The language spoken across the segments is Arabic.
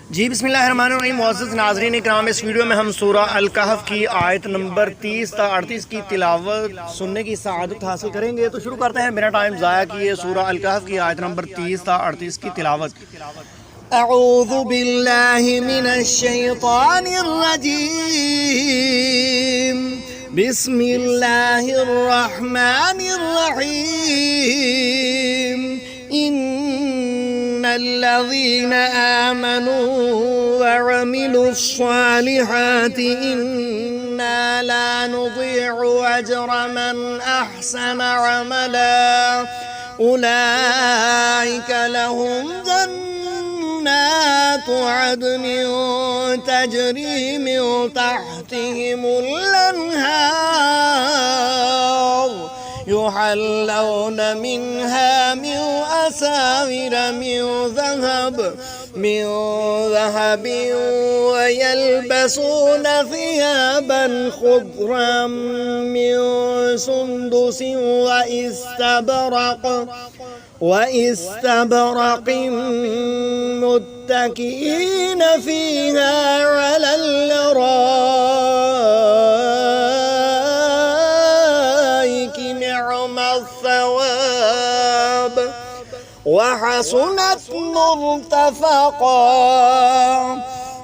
जी बिस्मिल्लाहिर्रहमानिर्रहीम। मुअज़्ज़ज़ नाज़रीन इकराम, इस वीडियो में हम सूरा अल कहफ की आयत नंबर 30 से 38 की तिलावत सुनने की सआदत हासिल करेंगे। तो शुरू करते हैं बिना टाइम ज़ाया किए सूरा अल कहफ की आयत नंबर 30 से 38 की तिलावत। अऊज़ु बिल्लाहि मिनश शैतानिर रजीम, बिस्मिल्लाहिर रहमानिर रहीम। इन्नल्लज़ीना आमनू वअमिलुस्सालिहाति इन्ना ला नुज़ीअु अज्र मन अहसन अमला उलाइका लहुम जन्नातु अदनिन तजरी मिन तहतिहिमुल अन्हार युहल्लौना मिन्हा मिन असाविर मिन ذهب ويلبسون ثيابا خضرا من سندس واستبرق متكئين فيها على الأرائك نعم الثواب وحسنت مرتفقا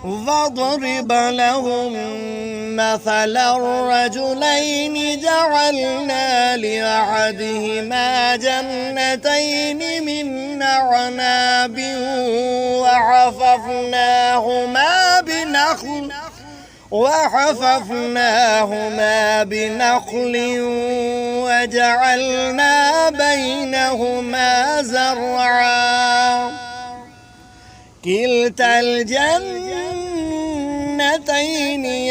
واضرب لهم مثل الرجلين جعلنا لأحدهما جنتين من أعناب وحففناهما بنخل وجعلنا بينهما زرعا كلتا الجنتين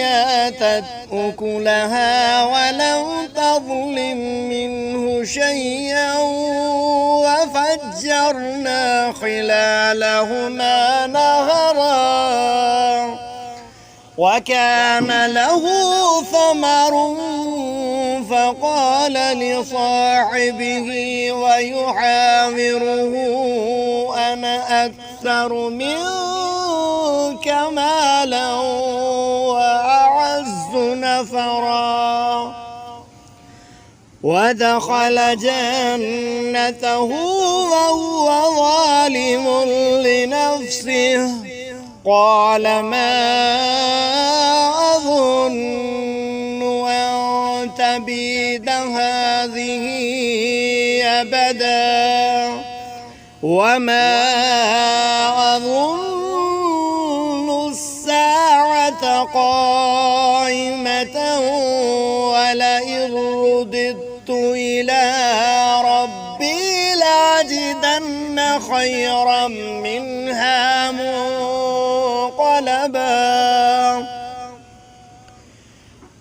آتت أكلها ولم تظلم منه شيئا وفجرنا خلالهما نهرا وكان له ثمر فقال لصاحبه ويحاوره أنا أكثر منك مالا وأعز نفرا ودخل جنته وهو ظالم لنفسه قال ما أظن أن تبيد هذه أبدا وما أظن الساعة قائمة ولئن رددت إلى ربي لأجدن خيرا منها منقلبا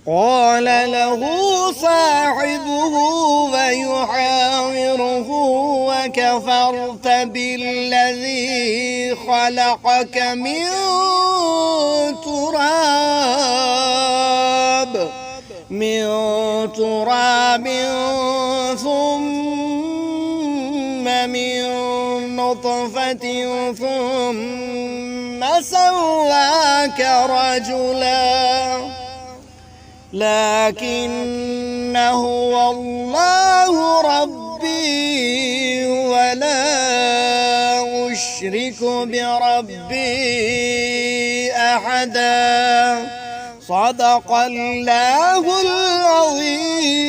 قال له صاحبه ويحاوره وكفرت بالذي خلقك من تراب ثم من نطفة ثم سواك رجلا لكن هو الله ربي ولا أشرك بربي أحدا صدق الله العظيم.